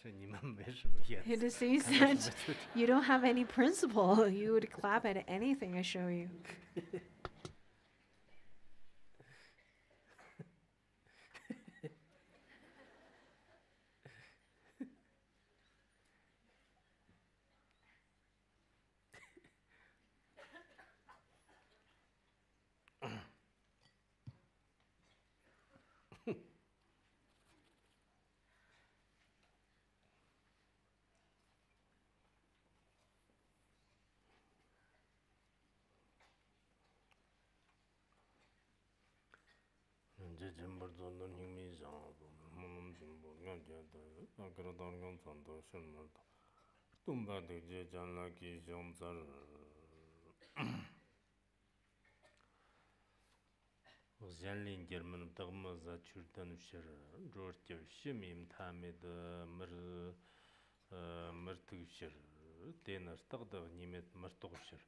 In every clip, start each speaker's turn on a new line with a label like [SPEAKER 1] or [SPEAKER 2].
[SPEAKER 1] It seems that you don't have any principle. You would clap at anything I show you.
[SPEAKER 2] Zhenlin German Dogmaza Churtan Shir, George Shimim Tamid Murtushir, Dinner Stagda Nimet Murtushir,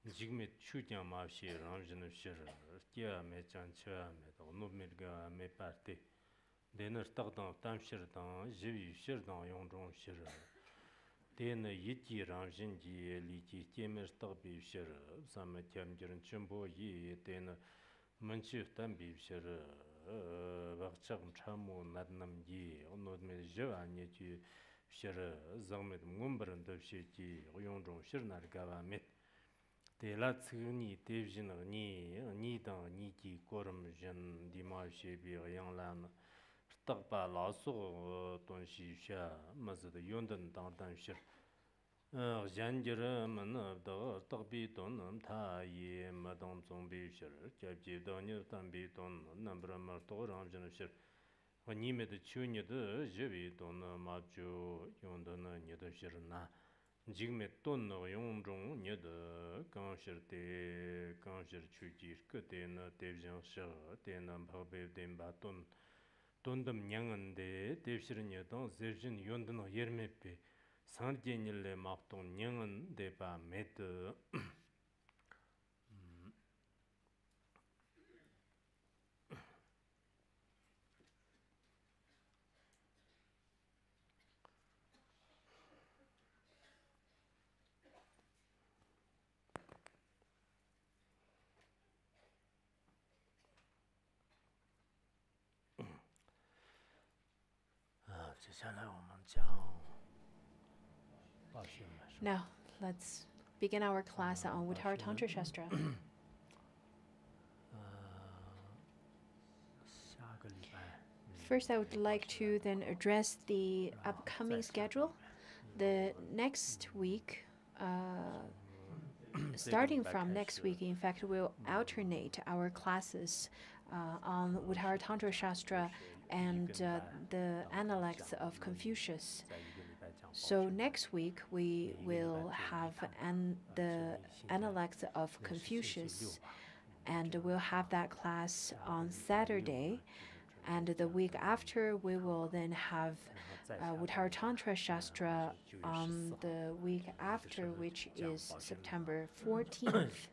[SPEAKER 2] Jigmit Chujan Mavshir, Ranjan Shir, Tia Mechan Chamet, Numirga Me Party, Dinner Stagda Tamshir Dan, Jivi Shirdan Yongdron Shir, Then Yiti Ranjinji, Liti Temer Stagbi Shir, Samatiam Jiran Chumbo Yi, then Manchif Tambi Shir, Vakcham Chamu Nadnam Yi, Onodme Javanya Shir, Zamet Mumbrand of Shiti, Yongdron Shirnar Gavamet, De Latsuni, Devjin, Nidan, Niki, Korum, Jen, Dimashi, Yanglan, Stakpa, Lasso, Tonshi Sha, Mazda Yondan, Dandan Shir. Janjira mana da tagbi ton ta ye madam zombi shir jabji dani tambi ton nambra marto ramjan shir anime de chunye de jebi ton mabju yondana nye de shir na jigme ton yonjong nye de kan shir te kan shir chuji ke te na devjan shir te na bhabe dem ba ton tondam nyangan de devshir nye don zerjin yondana yermepe Sanjenile Marton Nyangan de ba met
[SPEAKER 1] Now, let's begin our class on Uttara Tantra Shastra. First, I would like to then address the upcoming schedule. The next week, starting from next week, in fact, we'll alternate our classes on Uttara Tantra Shastra and the Analects of Confucius. So next week we will have the Analects of Confucius, and we'll have that class on Saturday. And the week after, we will then have Uttara Tantra Shastra on the week after, which is September 14th.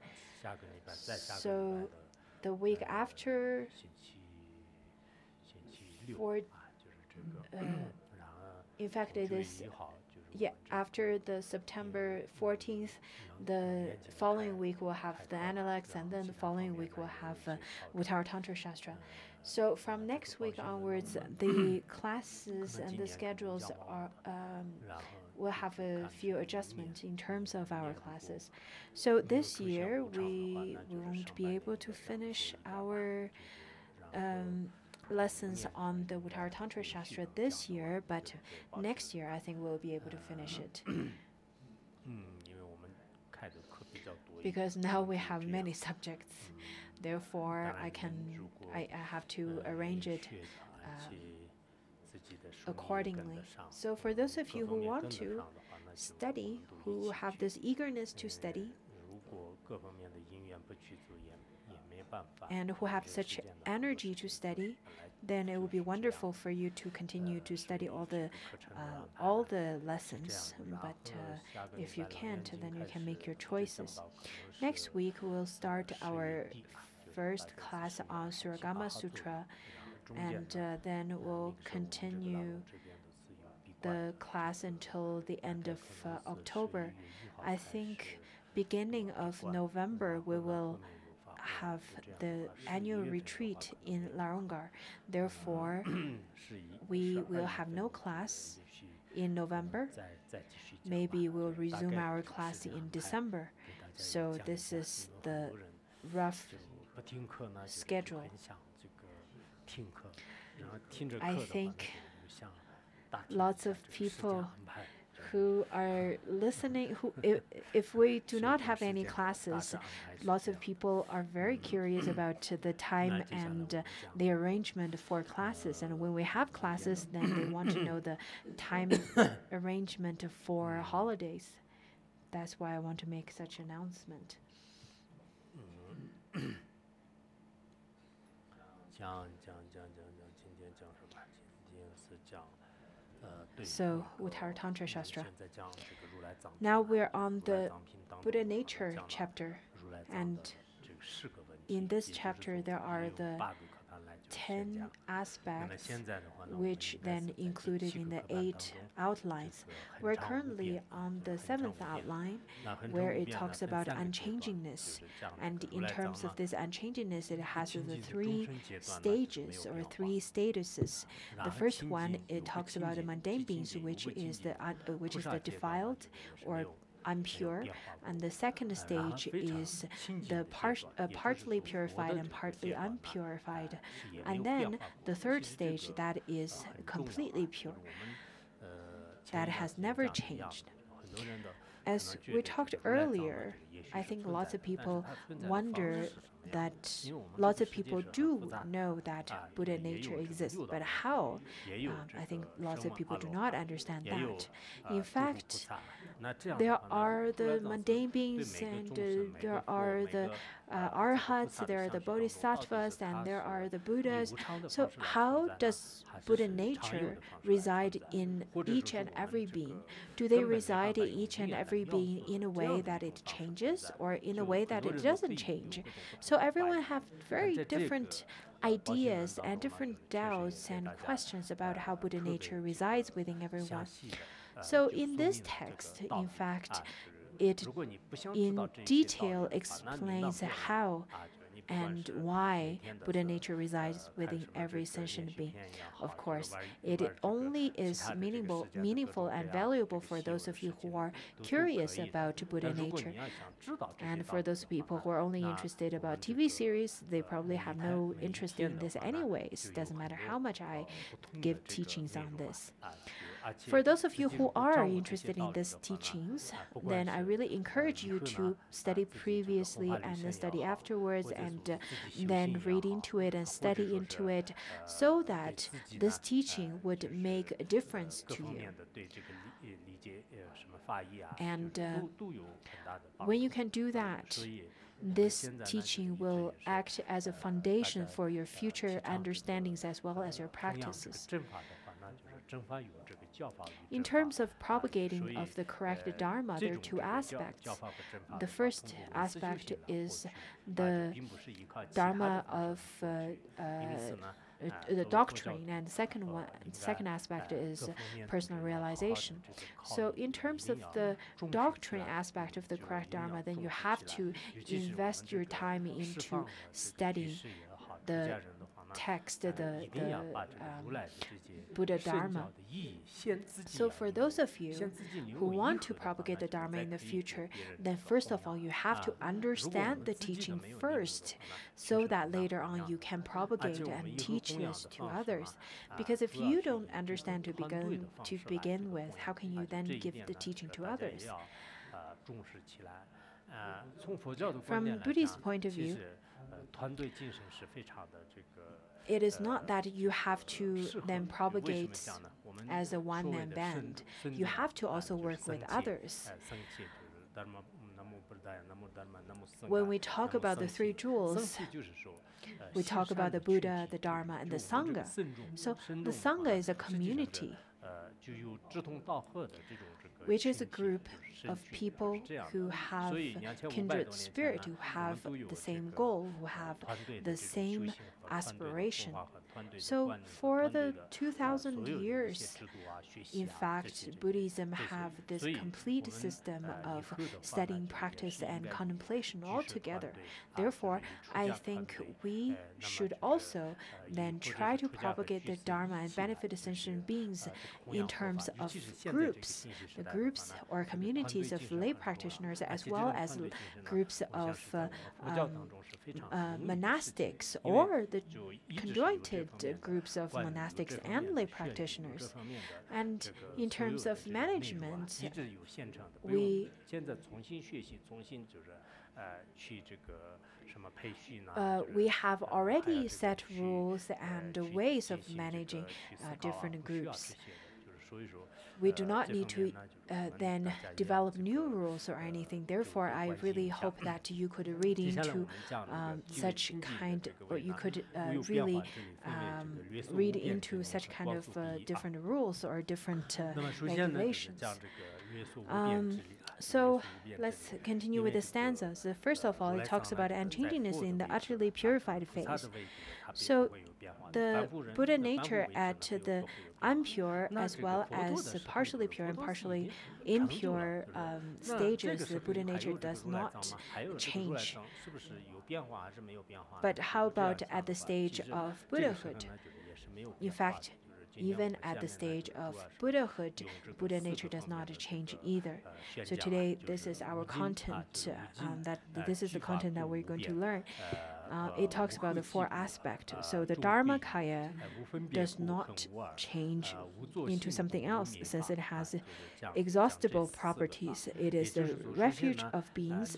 [SPEAKER 1] So the week after, in fact, it is after the September 14th, the following week we'll have the Analects, and then the following week we'll have Uttara Tantra Shastra. So from next week onwards, the classes and the schedules will have a few adjustments in terms of our classes. So this year we won't be able to finish our lessons on the Uttara Tantra Shastra this year, but next year I think we'll be able to finish it. Because now we have many subjects, therefore I have to arrange it accordingly. So for those of you who want to study, who have this eagerness to study, and who have such energy to study, then it would be wonderful for you to continue to study all the lessons. But if you can't, then you can make your choices. Next week we'll start our first class on Suragama Sutra, and then we'll continue the class until the end of October. I think beginning of November we will have the annual retreat in Larongar. Therefore, we will have no class in November. Maybe we'll resume our class in December. So this is the rough schedule. I think lots of people who are listening, if we do not have any classes, lots of people are very curious about the time and the arrangement for classes. And when we have classes, then they want to know the time arrangement for holidays. That's why I want to make such an announcement. So, Uttara Tantra Shastra. Now we're on the Buddha nature chapter, and in this chapter there are the 10 aspects which then included in the 8 outlines. We're currently on the 7th outline where it talks about unchangingness, and in terms of this unchangingness it has the 3 stages or 3 statuses. The first one, it talks about the mundane beings, which is the defiled or impure, and the second stage is the partly purified and partly unpurified, and then the third stage, that is completely pure, that has never changed. As we talked earlier, I think lots of people wonder that lots of people do know that Buddha nature exists, but how? I think lots of people do not understand that. In fact, there are the mundane beings, and there are the arhats, there are the bodhisattvas, and there are the Buddhas. So how does Buddha nature reside in each and every being? Do they reside in each and every being in a way that it changes, or in a way that it doesn't change? So everyone have very different ideas and different doubts and questions about how Buddha nature resides within everyone. So in this text, in fact, it in detail explains how and why Buddha nature resides within every sentient being. Of course, it only is meaningful and valuable for those of you who are curious about Buddha nature. And for those people who are only interested about TV series, they probably have no interest in this anyways. Doesn't matter how much I give teachings on this. For those of you who are interested in these teachings, then I really encourage you to study previously and then study afterwards, and then read into it and study into it, so that this teaching would make a difference to you. And when you can do that, this teaching will act as a foundation for your future understandings as well as your practices. In terms of propagating of the correct Dharma, there are 2 aspects. The first aspect is the Dharma of the doctrine, and the second aspect is personal realization. So in terms of the doctrine aspect of the correct Dharma, then you have to invest your time into studying the text, the Buddha Dharma. So for those of you who want to propagate the Dharma in the future, then first of all, you have to understand the teaching first, so that later on you can propagate and teach this to others. Because if you don't understand to begin with, how can you then give the teaching to others? From Buddhist point of view, it is not that you have to then propagate as a one-man band. You have to also work with others. When we talk about the 3 jewels, we talk about the Buddha, the Dharma, and the Sangha. So the Sangha is a community, which is a group of people who have kindred spirit, who have the same goal, who have the same aspiration. So for the 2,000 years, in fact, Buddhism have this complete system of studying, practice, and contemplation all together. Therefore, I think we should also then try to propagate the Dharma and benefit sentient beings in terms of groups, the groups or communities of lay practitioners, as well as groups of monastics or the conjointed groups of monastics and lay practitioners. And in terms of management, we have already set rules and ways of managing different groups. We do not need to then develop new rules or anything. Therefore, I really hope that you could read into such kind, or you could really read into such kind of different rules or different regulations. So let's continue with the stanzas. First of all, it talks about unchangingness in the utterly purified phase. So the Buddha nature at the impure as well as partially pure and partially impure stages, the Buddha nature does not change. But how about at the stage of Buddhahood? In fact, even at the stage of Buddhahood, Buddha nature does not change either. So today, this is our content. This is the content that we're going to learn. It talks about the four aspects. So the Dharmakaya does not change into something else, since it has exhaustible properties. It is the refuge of beings,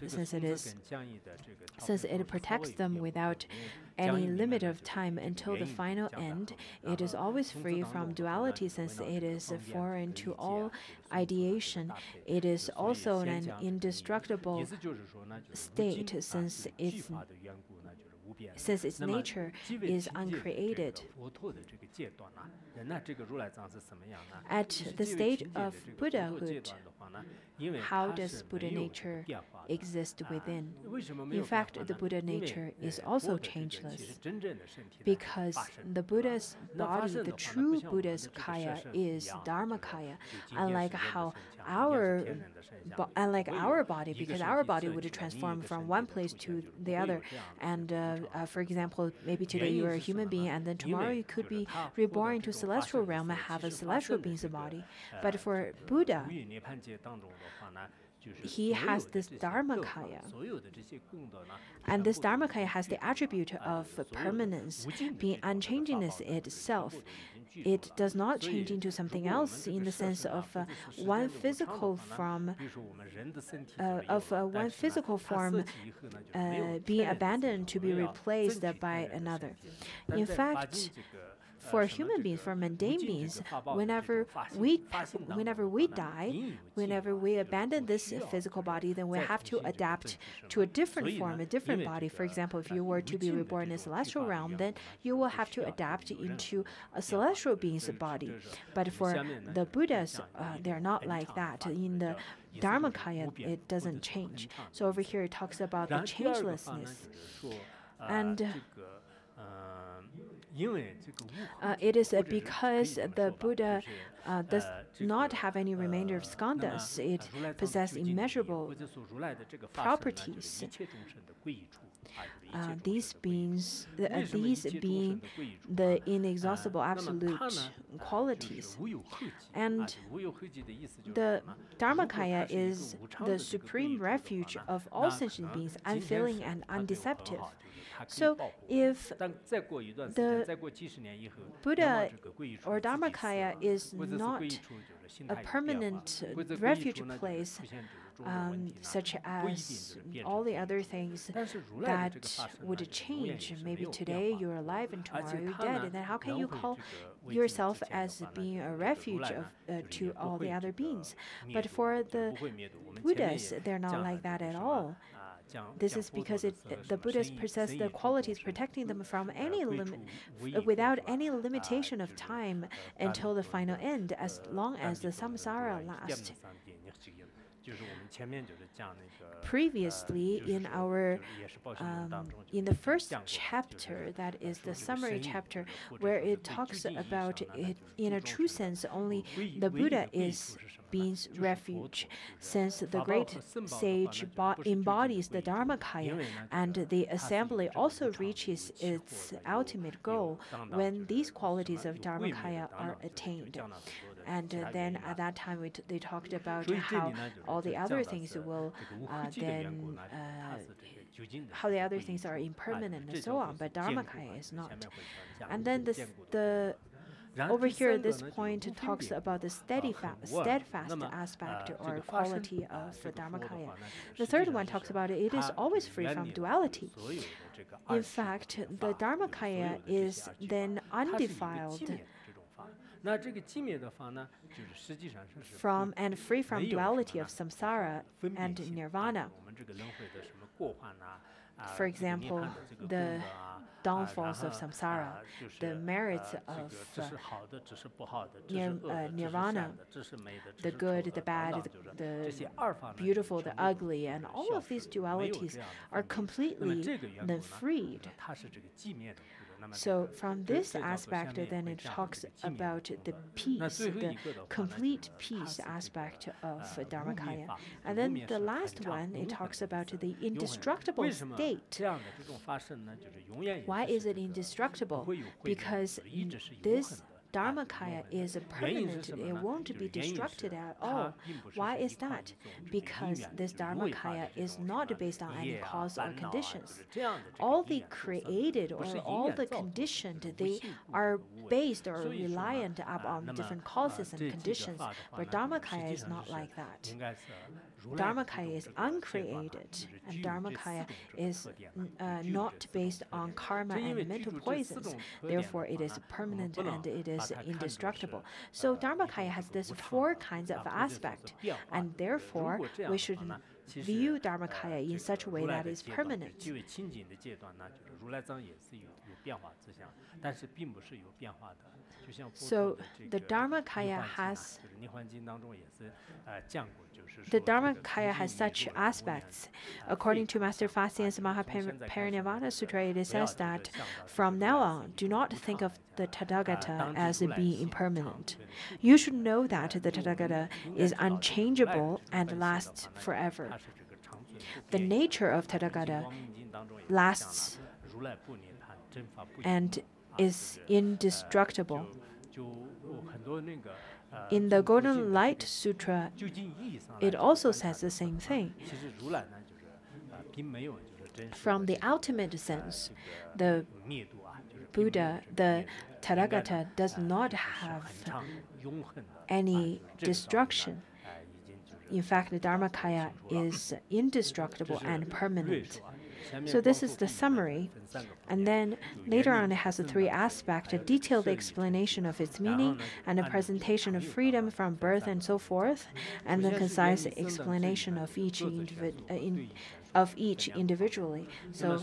[SPEAKER 1] since it protects them without any limit of time until the final end. It is always free from duality, since it is foreign to all ideation. It is also an indestructible state, since its nature is uncreated. At the stage of Buddhahood, how does Buddha nature exist within? In fact, the Buddha nature is also changeless, because the Buddha's body, the true Buddha's kaya, is Dharmakaya, unlike our body, because our body would transform from one place to the other. And for example, maybe today you are a human being, and then tomorrow you could be reborn into celestial realm and have a celestial being's body. But for Buddha, he has this Dharmakaya. And this Dharmakaya has the attribute of permanence, being unchangingness itself. It does not change into something else in the sense of one physical form being abandoned to be replaced by another. In fact, for human beings, for mundane beings, whenever we die, whenever we abandon this physical body, then we have to adapt to a different form, a different body. For example, if you were to be reborn in a celestial realm, then you will have to adapt into a celestial being's body. But for the Buddhas, they're not like that. In the Dharmakaya, it doesn't change. So over here, it talks about the changelessness. And it is because the Buddha does not have any remainder of skandhas. It possesses immeasurable properties. These being the inexhaustible absolute qualities. And the Dharmakaya is the supreme refuge of all sentient beings, unfailing and undeceptive. So if the Buddha or Dharmakaya is not a permanent refuge place, such as all the other things that would change. Maybe today you're alive and tomorrow you're dead. And then how can you call yourself as being a refuge to all the other beings? But for the Buddhas, they're not like that at all. This is because the Buddhas possess the qualities protecting them from without any limitation of time until the final end, as long as the samsara lasts. Previously, in the first chapter, that is the summary chapter, where it talks about it in a true sense, only the Buddha means refuge, since the great sage embodies the Dharmakaya, and the assembly also reaches its ultimate goal when these qualities of Dharmakaya are attained. And then at that time, they talked about how all the other things will how the other things are impermanent and so on, but Dharmakaya is not. And then over here, this point talks about the steadfast aspect or quality of Dharmakaya. The third one talks about it is always free from duality. In fact, the Dharmakaya is then undefiled and free from duality of samsara and nirvana. For example, the downfalls of samsara, the merits of nirvana, the good, the bad, the beautiful, the ugly, and all of these dualities are completely then freed. So from this aspect, then it talks about the peace, the complete peace aspect of Dharmakaya. And then the last one, it talks about the indestructible state. Why is it indestructible? Because this Dharmakaya is permanent. It won't be destructed at all. Why is that? Because this Dharmakaya is not based on any cause or conditions. All the created or all the conditioned, they are based or reliant upon different causes and conditions, but Dharmakaya is not like that. Dharmakaya is uncreated, and Dharmakaya is not based on karma and mental poisons. Therefore, it is permanent and it is indestructible. So Dharmakaya has these four kinds of aspect, and therefore we should view Dharmakaya in such a way that is permanent. So the Dharmakaya has such aspects. According to Master Fasian's Mahaparinirvana Sutra, it says that from now on, do not think of the Tathagata as being impermanent. You should know that the Tathagata is unchangeable and lasts forever. The nature of Tathagata lasts and is indestructible. In the Golden Light Sutra, it also says the same thing. From the ultimate sense, the Buddha, the Tathagata, does not have any destruction. In fact, the Dharmakaya is indestructible and permanent. So this is the summary. And then later on, it has a three aspects: a detailed explanation of its meaning, and a presentation of freedom from birth and so forth, and then concise explanation of each individually. So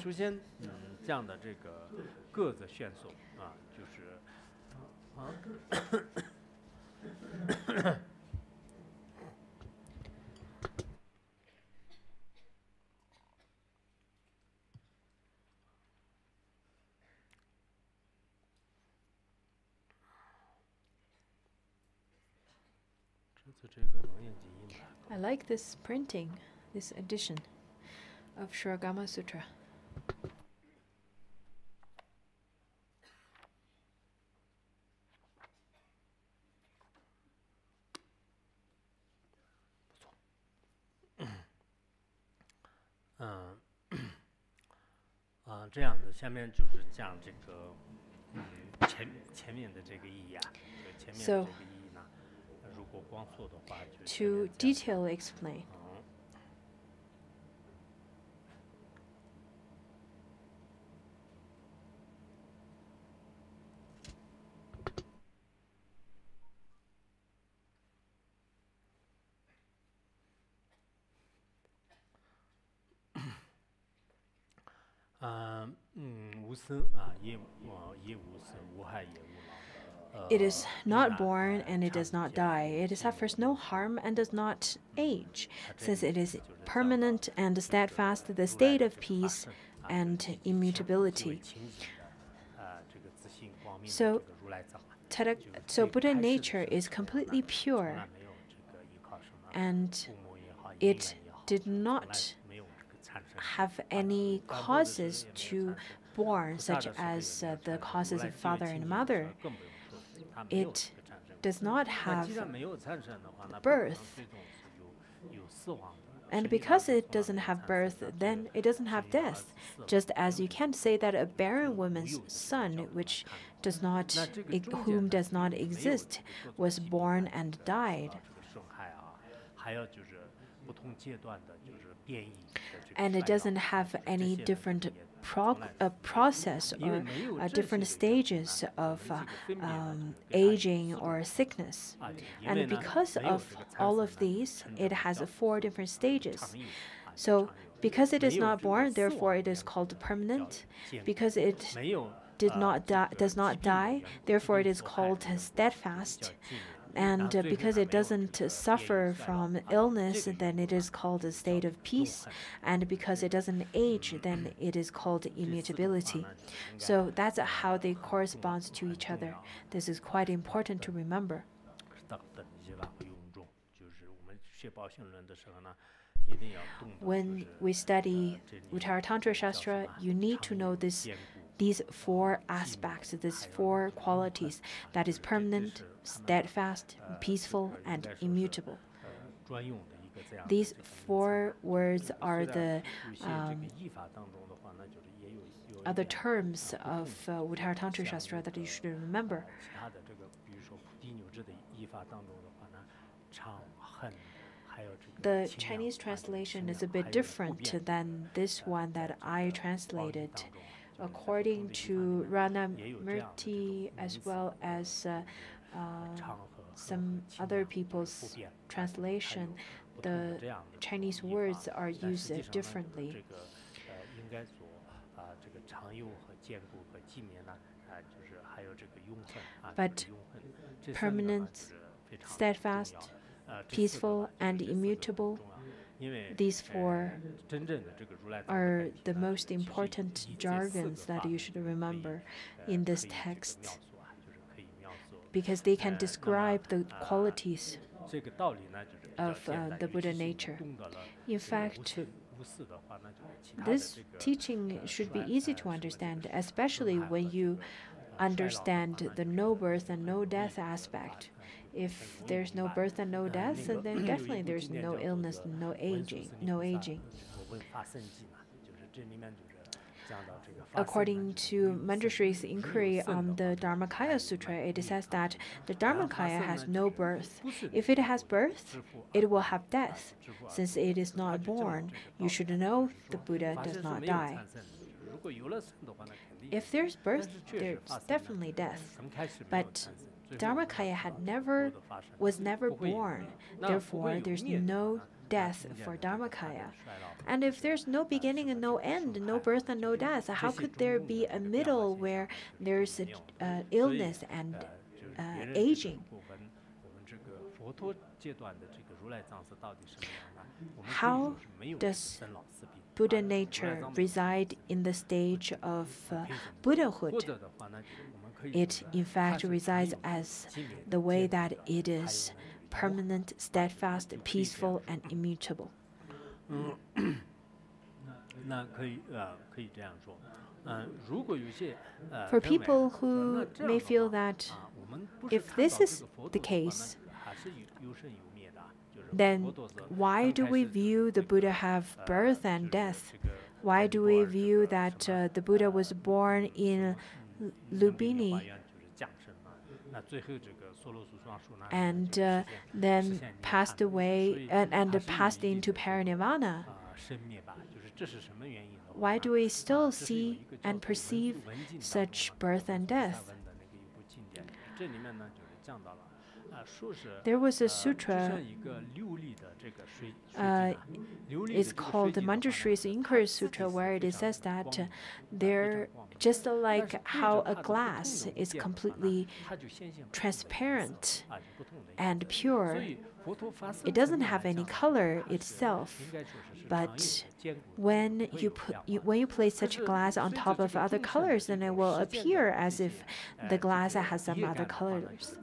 [SPEAKER 1] I like this printing, this edition of Shuragama Sutra. So, to detail explain. It is not born and it does not die. It suffers no harm and does not age, since it is permanent and steadfast, the state of peace and immutability. So Buddha nature is completely pure, and it did not have any causes to born, such as the causes of father and mother. It does not have birth. And because it doesn't have birth, then it doesn't have death. Just as you can't say that a barren woman's son, whom does not exist, was born and died. And it doesn't have any different process or different stages of aging or sickness. And because of all of these, it has 4 different stages. So because it is not born, therefore it is called permanent. Because it does not die, therefore it is called steadfast. And because it doesn't suffer from illness, then it is called a state of peace. And because it doesn't age, then it is called immutability. So that's how they correspond to each other. This is quite important to remember. When we study Uttara Tantra Shastra, you need to know these 4 aspects, these 4 qualities, that is permanent, steadfast, peaceful, and immutable. These 4 words are the other terms of Uttara Tantra Shastra that you should remember. The Chinese translation is a bit different than this one that I translated. According to Rana Murti, as well as some other people's translation, the Chinese words are used differently. But permanent, steadfast, peaceful, and immutable, these 4 are the most important jargons that you should remember in this text, because they can describe the qualities of the Buddha nature. In fact, this teaching should be easy to understand, especially when you understand the no birth and no death aspect. If there's no birth and no death, then definitely there's no illness, no aging. According to Manjushri's inquiry on the Dharmakaya Sutra, it says that the Dharmakaya has no birth. If it has birth, it will have death. Since it is not born, you should know the Buddha does not die. If there's birth, there's definitely death. But Dharmakaya was never born. Therefore, there's no death for Dharmakaya. And if there's no beginning and no end, no birth and no death, how could there be a middle where there's illness and aging? How does Buddha nature reside in the stage of Buddhahood? It, in fact, resides as the way that it is permanent, steadfast, peaceful, and immutable. For people who may feel that if this is the case, then why do we view the Buddha have birth and death? Why do we view that the Buddha was born in Lumbini and then passed away and passed into parinirvana? Why do we still see and perceive such birth and death? There was a sutra. It's called the Manjushri's Inquiry Sutra, where it says that they're just like how a glass is completely transparent and pure. It doesn't have any color itself, but when you place such a glass on top of other colors, then it will appear as if the glass has some other colors.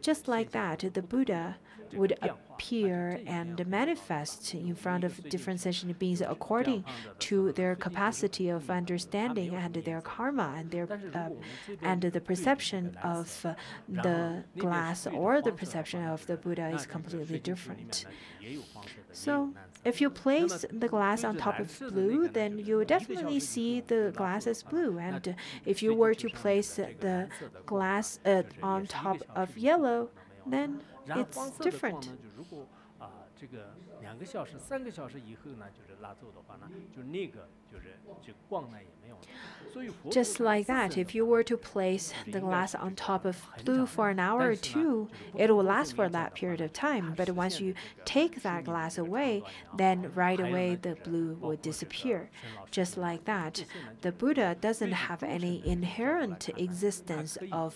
[SPEAKER 1] Just like that, the Buddha would appear and manifest in front of different sentient beings according to their capacity of understanding and their karma and the perception of the glass or the perception of the Buddha is completely different. So if you place the glass on top of blue, then you will definitely see the glass as blue. And if you were to place the glass on top of yellow, then it's different. Just like that, if you were to place the glass on top of blue for an hour or two, it will last for that period of time. But once you take that glass away, then right away the blue will disappear. Just like that, the Buddha doesn't have any inherent existence of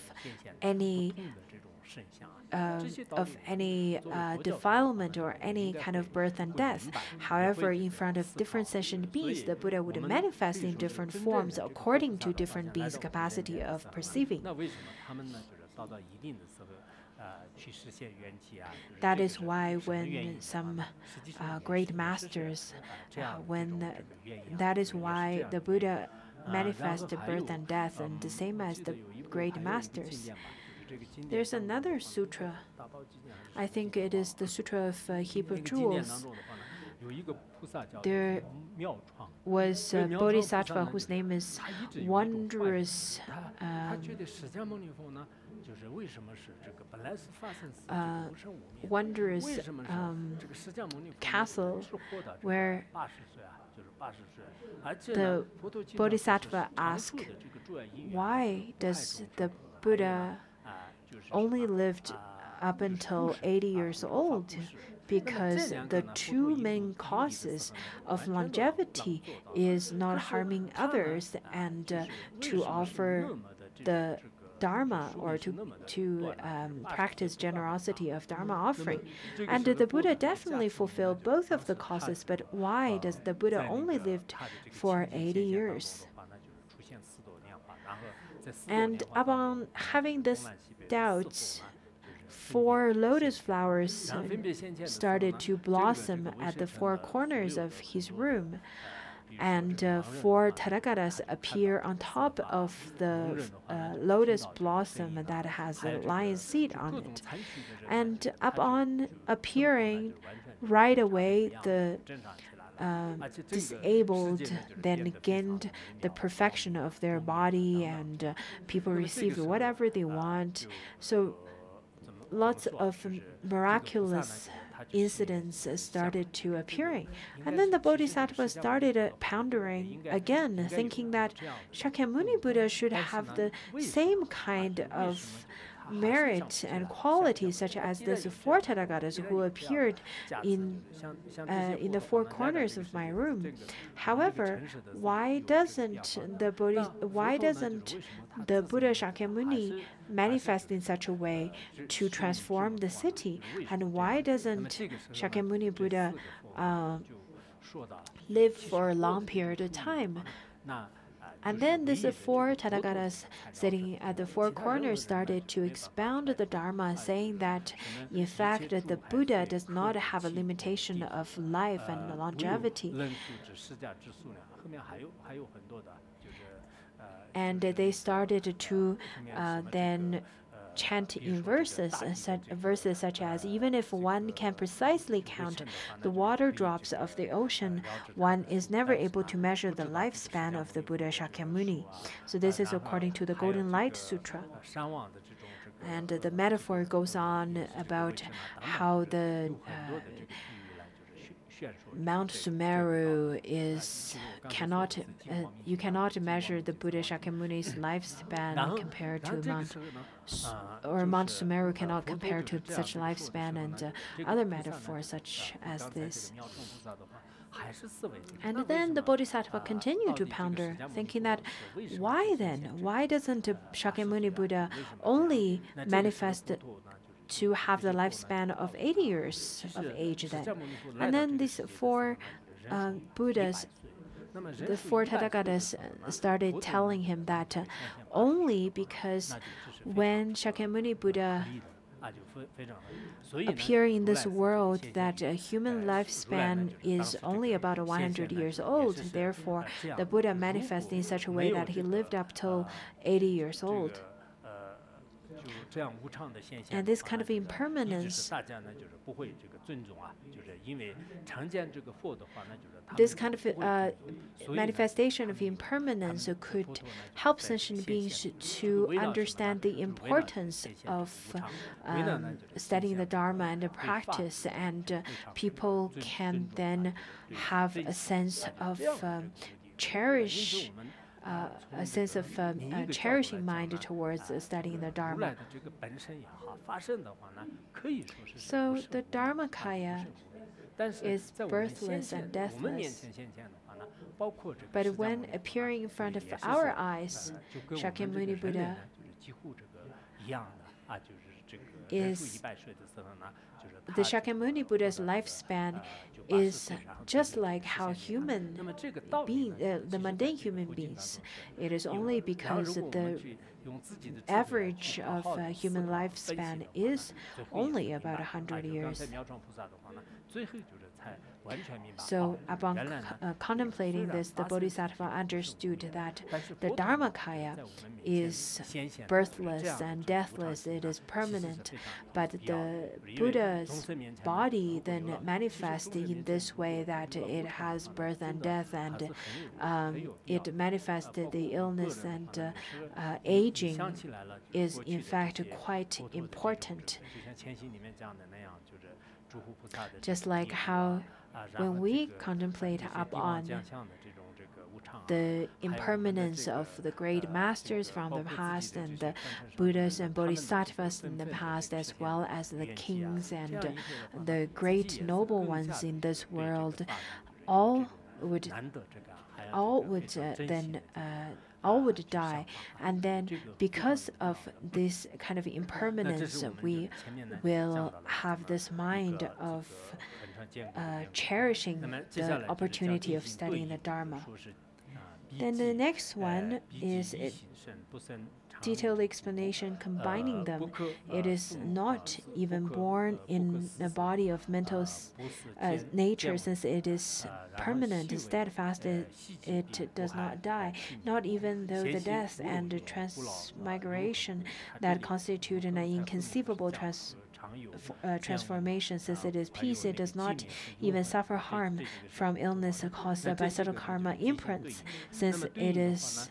[SPEAKER 1] any defilement or any kind of birth and death. However, in front of different sentient beings, the Buddha would manifest in different forms according to different beings' capacity of perceiving. That is why when some great masters, that is why the Buddha manifested birth and death, and the same as the great masters. There's another sutra. I think it is the Sutra of Heap of Jewels. There was a bodhisattva whose name is Wondrous Castle, where the bodhisattva asked, why does the Buddha only lived up until 80 years old? Because the two main causes of longevity is not harming others and to offer the Dharma, or to practice generosity of Dharma offering. And the Buddha definitely fulfilled both of the causes, but why does the Buddha only lived for 80 years? And upon having this doubt, 4 lotus flowers started to blossom at the 4 corners of his room, and 4 Tathagatas appear on top of the lotus blossom that has a lion's seat on it. And upon appearing, right away the disabled then gained the perfection of their body, and people received whatever they want. So lots of miraculous incidents started to appearing. And then the Bodhisattva started pondering again, thinking that Shakyamuni Buddha should have the same kind of merit and quality such as these 4 Tathagatas who appeared in the 4 corners of my room. However, why doesn't the Buddha Shakyamuni manifest in such a way to transform the city? And why doesn't Shakyamuni Buddha live for a long period of time? And then these 4 Tathagatas sitting at the 4 corners started to expound the Dharma, saying that, in fact, the Buddha does not have a limitation of life and longevity. And they started to then chant in verses such as, even if one can precisely count the water drops of the ocean, one is never able to measure the lifespan of the Buddha Shakyamuni. So this is according to the Golden Light Sutra. And the metaphor goes on about how the Mount Sumeru is cannot you cannot measure the Buddha Shakyamuni's lifespan compared to Mount Sumeru cannot compare to such lifespan and other metaphors such as this. And then the Bodhisattva continued to ponder, thinking that why then? Why doesn't Shakyamuni Buddha only manifest to have the lifespan of 80 years of age then? And then these four Buddhas, the four Tathagatas, started telling him that only because when Shakyamuni Buddha appear in this world, that a human lifespan is only about 100 years old. Therefore, the Buddha manifests in such a way that he lived up till 80 years old. And this kind of impermanence, this kind of manifestation of impermanence could help sentient beings to understand the importance of studying the Dharma and the practice, and people can then have a sense of cherishing mind towards studying the Dharma. So the Dharmakaya is birthless and deathless. But when appearing in front of our eyes, Shakyamuni Buddha is the Shakyamuni Buddha's lifespan is just like how human being, the mundane human beings. It is only because the average of human lifespan is only about 100 years. So upon contemplating this, the Bodhisattva understood that the Dharmakaya is birthless and deathless, it is permanent, but the Buddha's body then manifests in this way that it has birth and death, and it manifested the illness, and aging is in fact quite important. Just like how when we contemplate upon the impermanence of the great masters from the past, and the Buddhas and Bodhisattvas in the past, as well as the kings and the great noble ones in this world, all would die, and then because of this kind of impermanence, we will have this mind of cherishing the opportunity of studying the Dharma. Then the next one is a detailed explanation combining them. It is not even born in the body of mental nature, since it is permanent, steadfast, it does not die, not even though the death and the transmigration that constitute an inconceivable transformation. Since it is peace, it does not even suffer harm from illness caused by subtle karma imprints. Since it is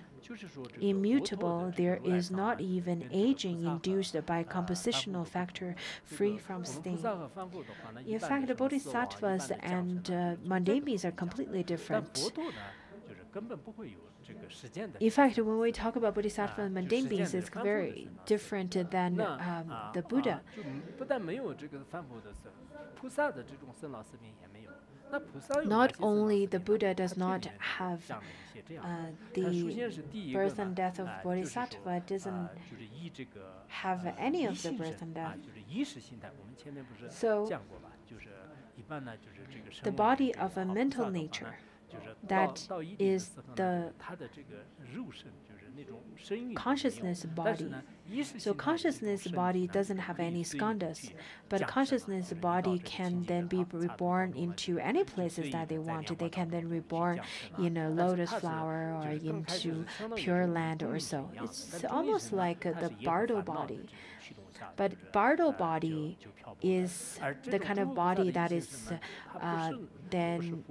[SPEAKER 1] immutable, there is not even aging induced by compositional factor free from stain. In fact, the bodhisattvas and mundane beings are completely different. In fact, when we talk about bodhisattva and mundane beings, it's very different than the Buddha. Not only the Buddha does not have the birth and death of bodhisattva, doesn't have any of the birth and death. So the body of a mental nature, that is the consciousness body. So consciousness body doesn't have any skandhas, but consciousness body can then be reborn into any places that they want. They can then reborn in a lotus flower or into Pure Land or so. It's almost like the bardo body. But bardo body is the kind of body that is then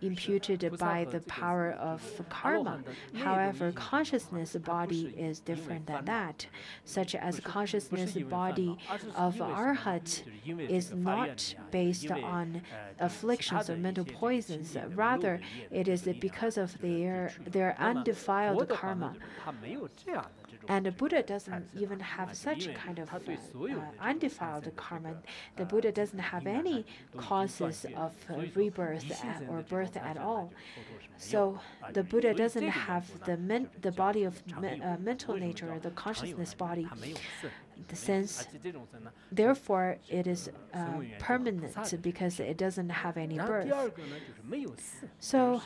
[SPEAKER 1] imputed by the power of karma. However, consciousness body is different than that, such as consciousness body of arhat is not based on afflictions or mental poisons. Rather, it is because of their undefiled karma. And the Buddha doesn't even have such a kind of undefiled karma. The Buddha doesn't have any causes of rebirth or birth at all. So the Buddha doesn't have the body of mental nature, or the consciousness body. Since, therefore, it is permanent because it doesn't have any birth. So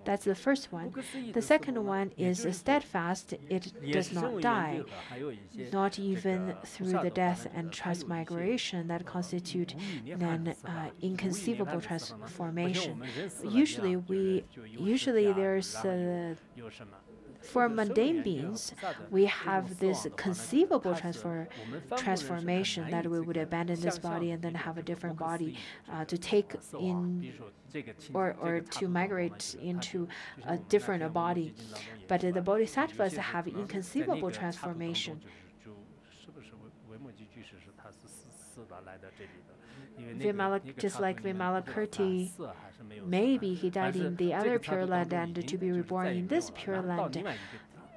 [SPEAKER 1] that's the first one. The second one is steadfast. It does not die, not even through the death and transmigration that constitute an inconceivable transformation. Usually there's for mundane beings, we have this conceivable transformation that we would abandon this body and then have a different body to take in or to migrate into a different body. But the bodhisattvas have inconceivable transformation. Just like Vimalakirti, maybe he died in the other Pure Land, and to be reborn in this Pure Land,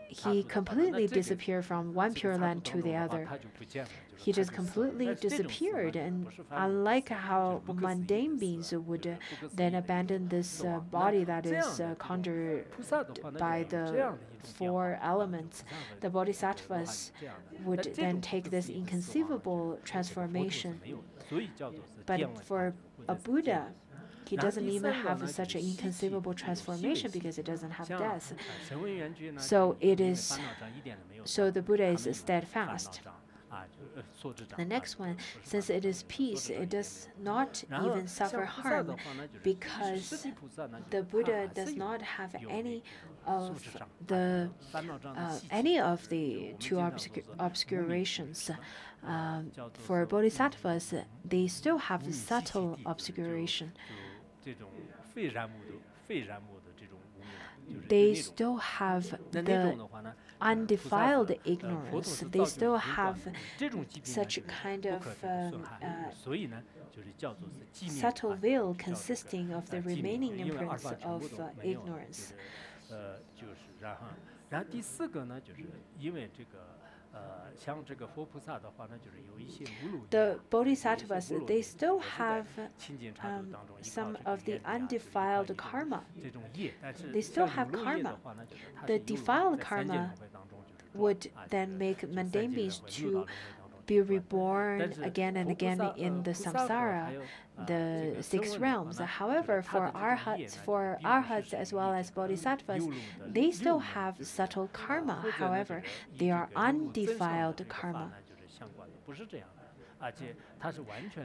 [SPEAKER 1] he completely disappeared from one Pure Land to the other. He just completely disappeared, and unlike how mundane beings would then abandon this body that is conjured by the four elements, the bodhisattvas would then take this inconceivable transformation. But for a Buddha, he doesn't even have such an inconceivable transformation because it doesn't have death. So the Buddha is steadfast. The next one, since it is peace, it does not even suffer harm because the Buddha does not have any of the two obscurations. For bodhisattvas, they still have subtle obscuration. They still have the undefiled ignorance. They still have such a kind of subtle veil consisting of the remaining imprints of ignorance. The bodhisattvas, they still have some of the undefiled karma. They still have karma. The defiled karma would then make mundane beings to be reborn again and again in the samsara, the 6 realms. However, for arhats as well as bodhisattvas, they still have subtle karma. However, they are undefiled karma.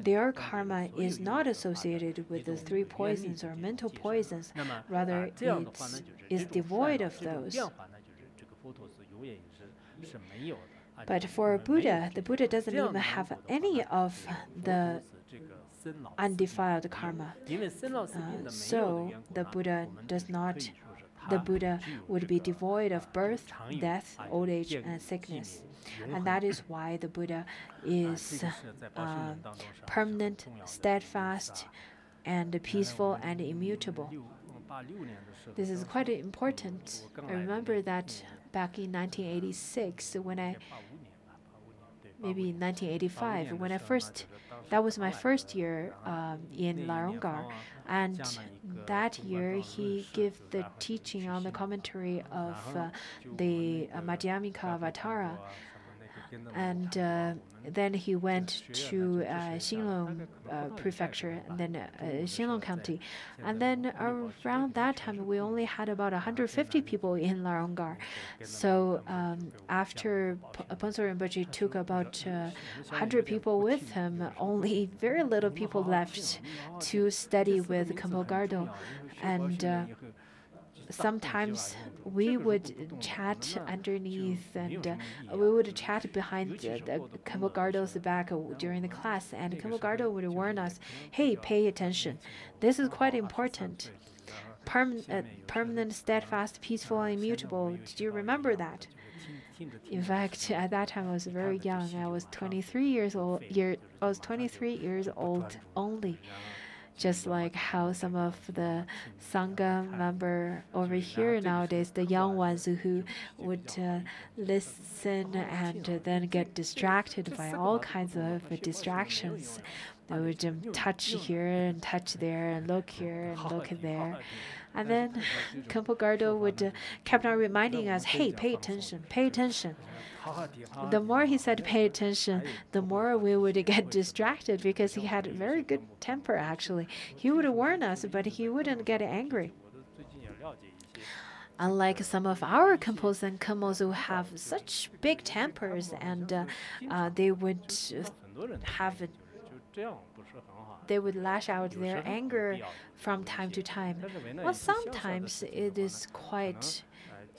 [SPEAKER 1] Their karma is not associated with the 3 poisons or mental poisons. Rather, it is devoid of those. But for Buddha, the Buddha doesn't even have any of the undefiled karma. So the Buddha would be devoid of birth, death, old age, and sickness. And that is why the Buddha is permanent, steadfast, and peaceful and immutable. This is quite important. I remember that back in 1986, maybe 1985, that was my first year in Larongar, and that year he gave the teaching on the commentary of the Madhyamika Avatara, and then he went to Xinlong Prefecture, and then Xinlong County. And then around that time, we only had about 150 people in Larongar. So after Ponsor Rinpoche took about 100 people with him, only very little people left to study with Khenpo Gardo. And sometimes we would chat underneath, and we would chat behind the Kempo back during the class, and Kempo would warn us, "Hey, pay attention. This is quite important. Permanent, steadfast, peaceful, and immutable. Did you remember that?" In fact, at that time I was very young. I was 23 years old. I was 23 years old only. Just like how some of the Sangha member over here nowadays, the young ones who would listen and then get distracted by all kinds of distractions. They would touch here and touch there and look here and look there. And then Kempo Gardo would kept on reminding us, "Hey, pay attention, pay attention." The more he said pay attention, the more we would get distracted, because he had a very good temper actually. He would warn us, but he wouldn't get angry. Unlike some of our Kempos and Kemos who have such big tempers, and they would lash out their anger from time to time. Well, sometimes it is quite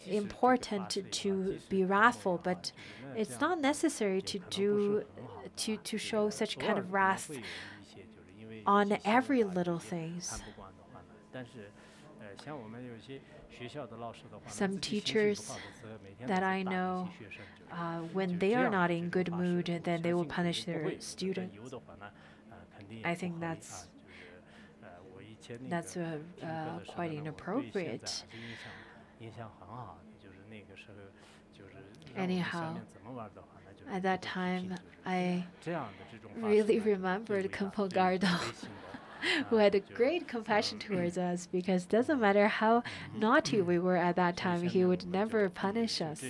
[SPEAKER 1] important to be wrathful, but it's not necessary to show such kind of wrath on every little things. Some teachers that I know, when they are not in good mood, then they will punish their students. I think that's quite inappropriate. Anyhow, at that time, I really remembered Kempo Gardo, who had a great compassion towards us, because it doesn't matter how naughty we were at that time, he would never punish us.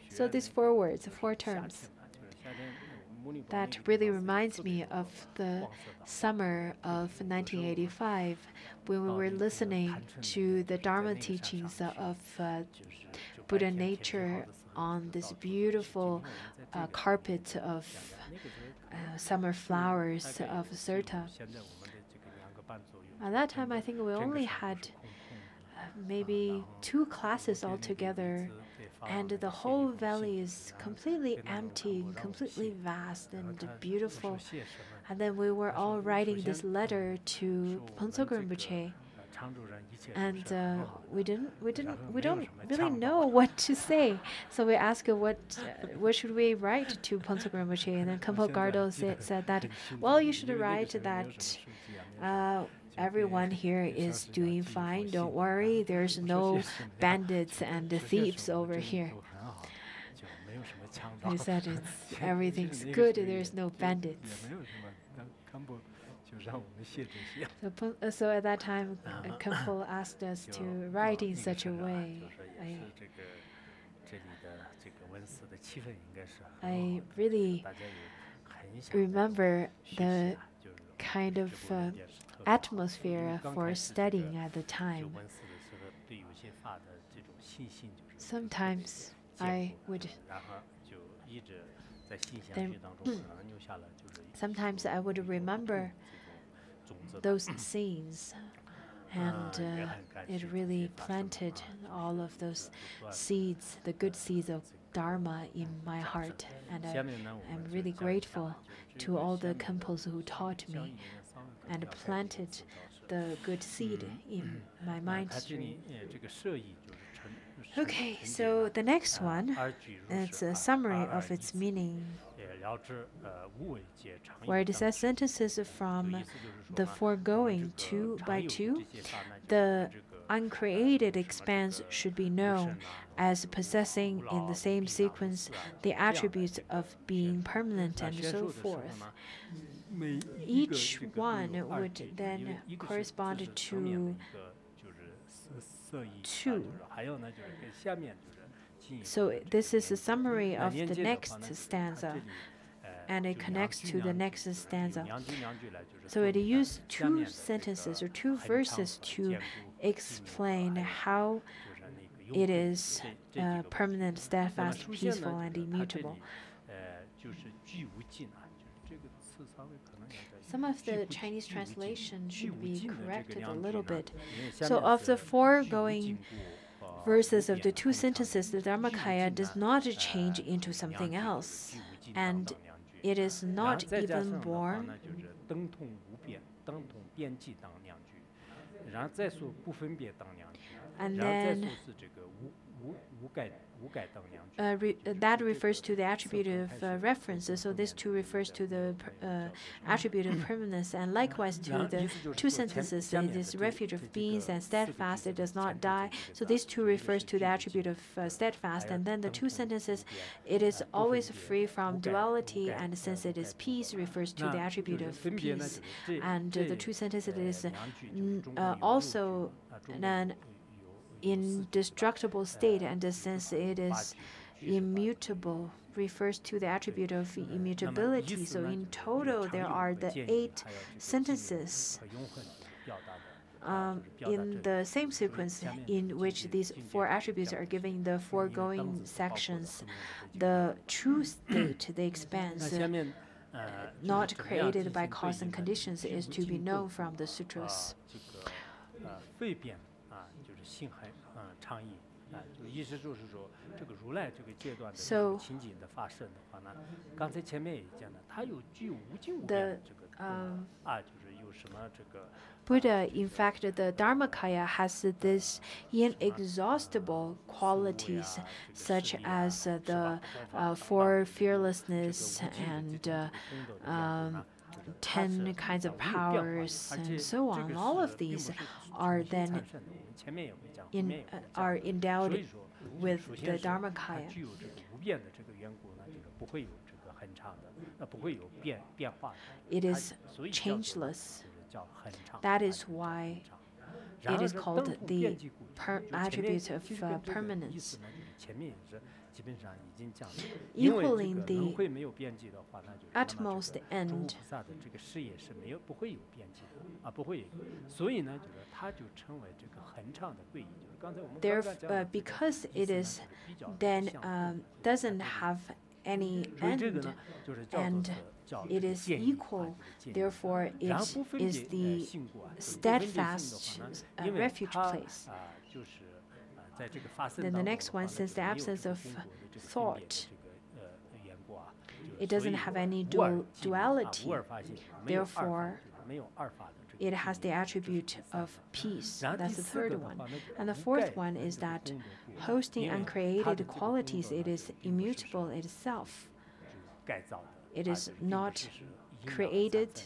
[SPEAKER 1] So these 4 words, 4 terms, that really reminds me of the summer of 1985, when we were listening to the Dharma teachings of Buddha nature on this beautiful carpet of summer flowers of Sirta. At that time, I think we only had maybe 2 classes altogether, and the whole valley is completely empty, completely vast and beautiful. And then we were all writing this letter to Phuntsog Rinpoche, and we don't really know what to say. So we asked, what should we write to Phuntsog Rinpoche? And then Kempo Gardo said that, well, you should write that everyone here is doing fine. Don't worry, there's no bandits and thieves over here. He said everything's good, there's no bandits. So at that time, Kempo asked us to write in such a way. I really remember the kind of atmosphere for studying at the time. Sometimes I would remember those scenes, and it really planted all of those seeds, the good seeds of Dharma in my heart, and I'm really grateful to all the Kempos who taught me and planted the good seed in my mind stream. Okay, so the next one, it's a summary of its meaning, where it says sentences from the foregoing 2 by 2. The uncreated expanse should be known as possessing in the same sequence the attributes of being permanent and so forth. Each one would then correspond to 2. So this is a summary of the next stanza, and it connects to the next stanza. So it used 2 sentences or 2 verses to explain how it is permanent, steadfast, peaceful, and immutable. Some of the Chinese translation should be corrected a little bit. So of the foregoing verses of the two sentences, the Dharmakaya does not change into something else, and it is not even born. And then that refers to the attribute of reference. So this two refers to the attribute of permanence. And likewise to the two sentences, it is refuge of beings and steadfast, it does not die. So this two refers to the attribute of steadfast. And then the two sentences, it is always free from duality, and since it is peace, refers to the attribute of peace. And the two sentences is also an indestructible state, and since it is immutable, refers to the attribute of immutability. So in total, there are the 8 sentences in the same sequence in which these 4 attributes are given in the foregoing sections. The true state, the expanse, not created by cause and conditions, is to be known from the sutras. So the Buddha, in fact, the Dharmakaya has this inexhaustible qualities, such as the 4 fearlessness and 10 kinds of powers and so on. All of these are then are endowed with the Dharmakaya. It is changeless. That is why it is called the attribute of permanence. Equaling the utmost end, because it is then doesn't have any end, and it is equal, therefore it is the steadfast refuge place. Then the next one, since the absence of thought, it doesn't have any duality, therefore it has the attribute of peace. That's the third one. And the fourth one is that hosting uncreated qualities, it is immutable itself. It is not created,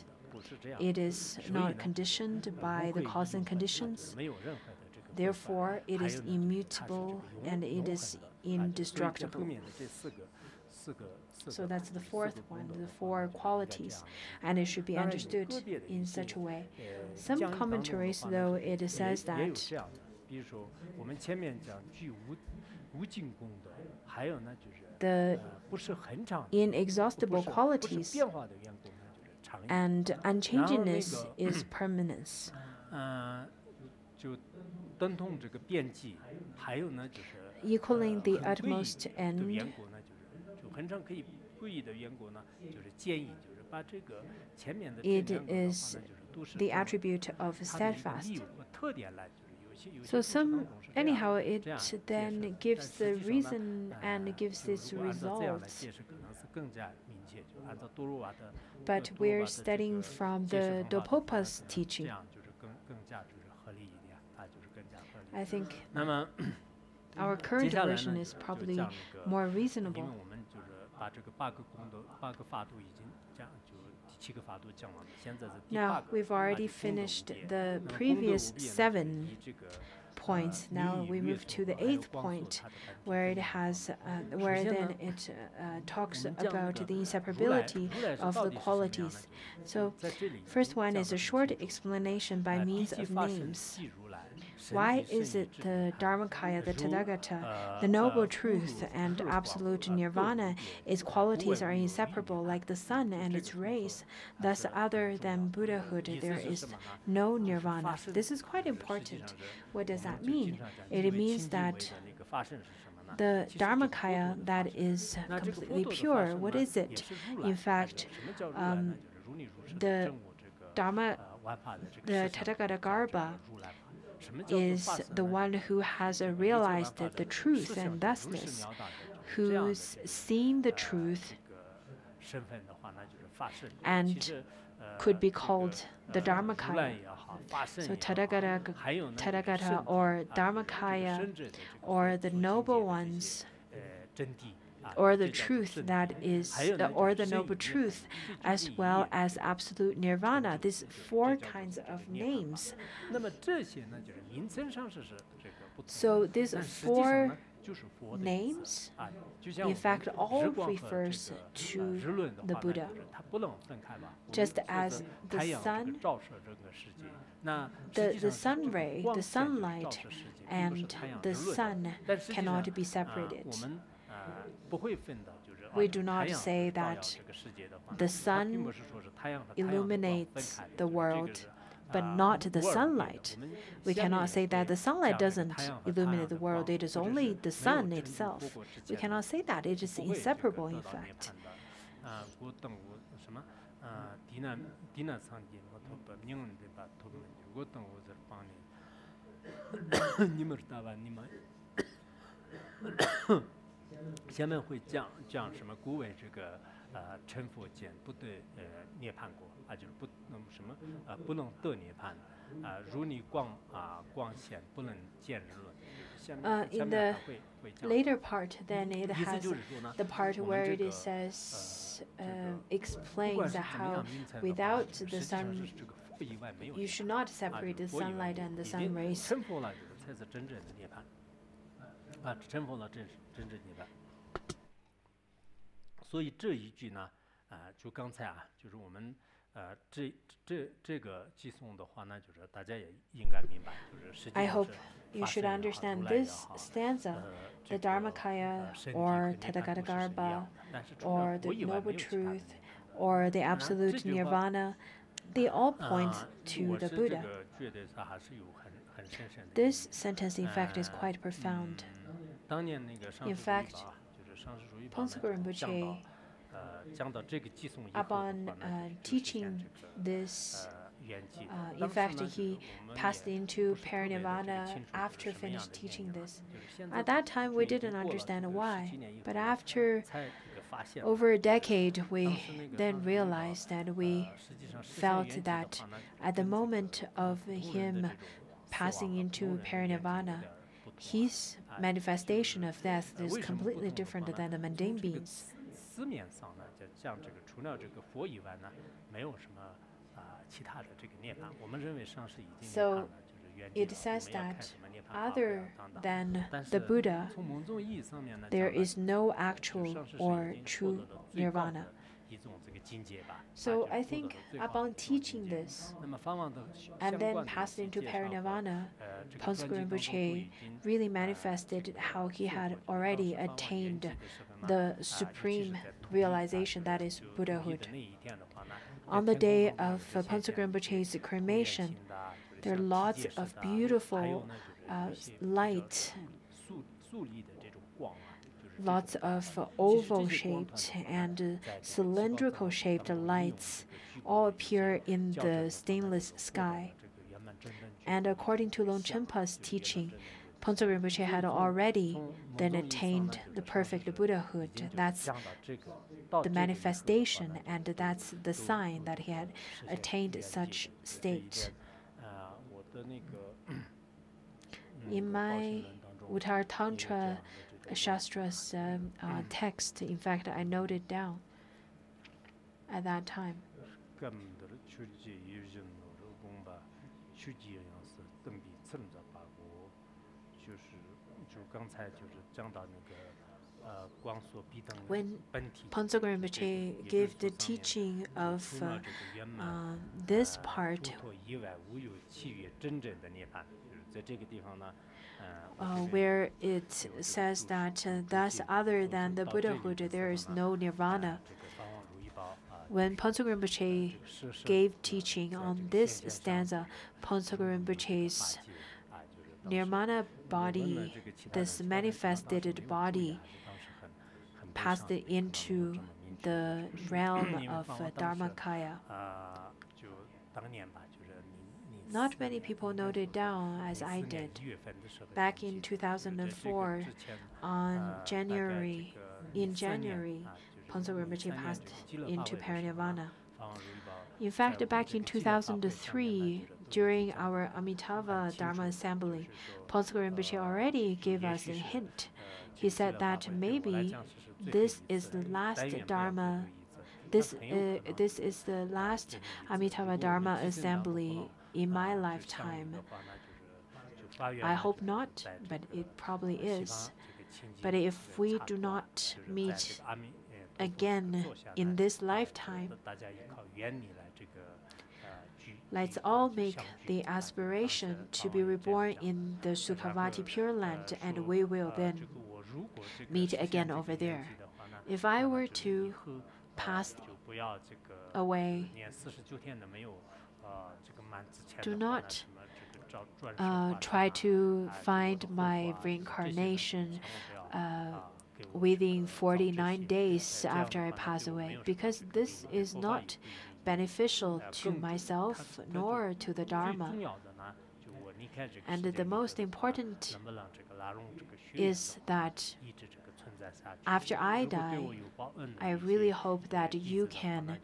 [SPEAKER 1] it is not conditioned by the cause and conditions. Therefore, it is immutable and it is indestructible. So that's the fourth one, the 4 qualities, and it should be understood in such a way. Some commentaries, though, it says that the inexhaustible qualities and unchangingness is permanence. Equaling the utmost end, it is the attribute of steadfast. So anyhow, it then gives the reason and gives its results. But we're studying from the Dopopa's teaching. I think our current version is probably more reasonable. Now, we've already finished the previous 7 points. Now we move to the 8th point, where it has, where then it talks about the inseparability of the qualities. So, first one is a short explanation by means of names. Why is it the Dharmakaya, the Tathagata, the noble truth and absolute nirvana, its qualities are inseparable like the sun and its rays? Thus, other than Buddhahood, there is no nirvana. This is quite important. What does that mean? It means that the Dharmakaya that is completely pure, what is it? In fact, the Dharma, the Tathagata is the one who has realized the truth and thusness, who's seen the truth and could be called the Dharmakaya. So Tathagata or Dharmakaya, or the noble ones, or the truth that is, or the noble truth, as well as absolute nirvana. These four kinds of names. So these four names, in fact, all refers to the Buddha. Just as the sun, the sun ray, the sunlight, and the sun cannot be separated. We do not say that the sun illuminates the world, but not the sunlight. We cannot say that the sunlight doesn't illuminate the world, it is only the sun itself. We cannot say that, it is inseparable, in fact. In the later part, then it has the part where it says, explains how without the sun, you should not separate the sunlight and the sun rays. I hope you should understand this stanza, the Dharmakaya, or Tathagata, or the Noble Truth, or the Absolute Nirvana. They all point to the Buddha. This sentence, in fact, is quite profound. In fact, Pongsu Rinpoche, upon teaching this, in fact, he passed into parinirvana after finished teaching this. At that time, we didn't understand why, but after over a decade, we then realized that we felt that at the moment of him passing into parinirvana, his manifestation of death is completely different than the mundane beings. So it says that other than the Buddha, there is no actual or true nirvana. So I think upon teaching this and then passed into parinirvana, Pongsu Rinpoche really manifested how he had already attained the supreme realization, that is Buddhahood. On the day of Pongsu Rinpoche's cremation, there are lots of beautiful light, lots of oval-shaped and cylindrical-shaped lights all appear in the stainless sky. And according to Longchenpa's teaching, Pongsu Rinpoche had already then attained the perfect Buddhahood. That's the manifestation, and that's the sign that he had attained such state. In my Uttara Tantra Shastra's text, in fact, I noted down at that time. When Pongsu Rinpoche gave the teaching of this part, where it says that thus other than the Buddhahood there is no nirvana. When Pongsu Rinpoche gave teaching on this stanza, Pongsu Rinpoche's nirvana body, this manifested body, passed into the realm of Dharmakaya. Not many people noted down as I did. Back in 2004, in January, Ponzo Rinpoche passed into parinirvana. In fact, back in 2003, during our Amitabha Dharma Assembly, Ponzo Rinpoche already gave us a hint. He said that maybe this is the last Dharma. This is the last Amitabha Dharma Assembly in my lifetime. I hope not, but it probably is. But if we do not meet again in this lifetime, let's all make the aspiration to be reborn in the Sukhavati Pure Land, and we will then meet again over there. If I were to pass away, do not try to find my reincarnation within 49 days after I pass away, because this is not beneficial to myself nor to the Dharma. And the most important is that after I die, I really hope that you can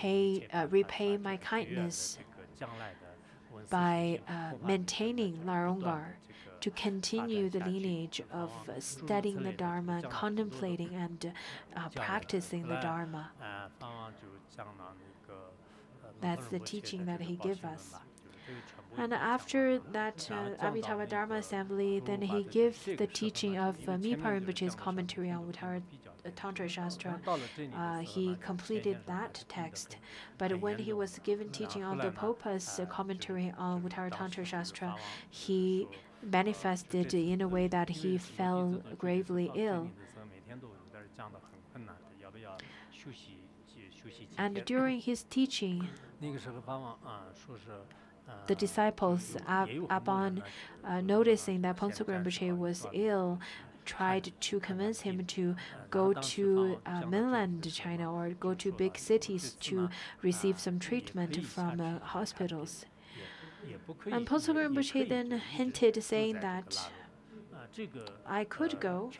[SPEAKER 1] repay my kindness by maintaining Larongar, to continue the lineage of studying the Dharma, contemplating and practicing the Dharma. That's the teaching that he gave us. And after that Amitabha Dharma Assembly, then he gave the teaching of Mipa Rinpoche's commentary on Uttara Tantra Shastra. He completed that text. But when he was given teaching on the Popa's commentary on Uttara Tantra Shastra, he manifested in a way that he fell gravely ill. And during his teaching, the disciples, upon noticing that Ponzo Rinpoche was ill, tried to convince him to go to mainland China or go to big cities to receive some treatment from hospitals. And Ponzo Rinpoche then hinted, saying that I could go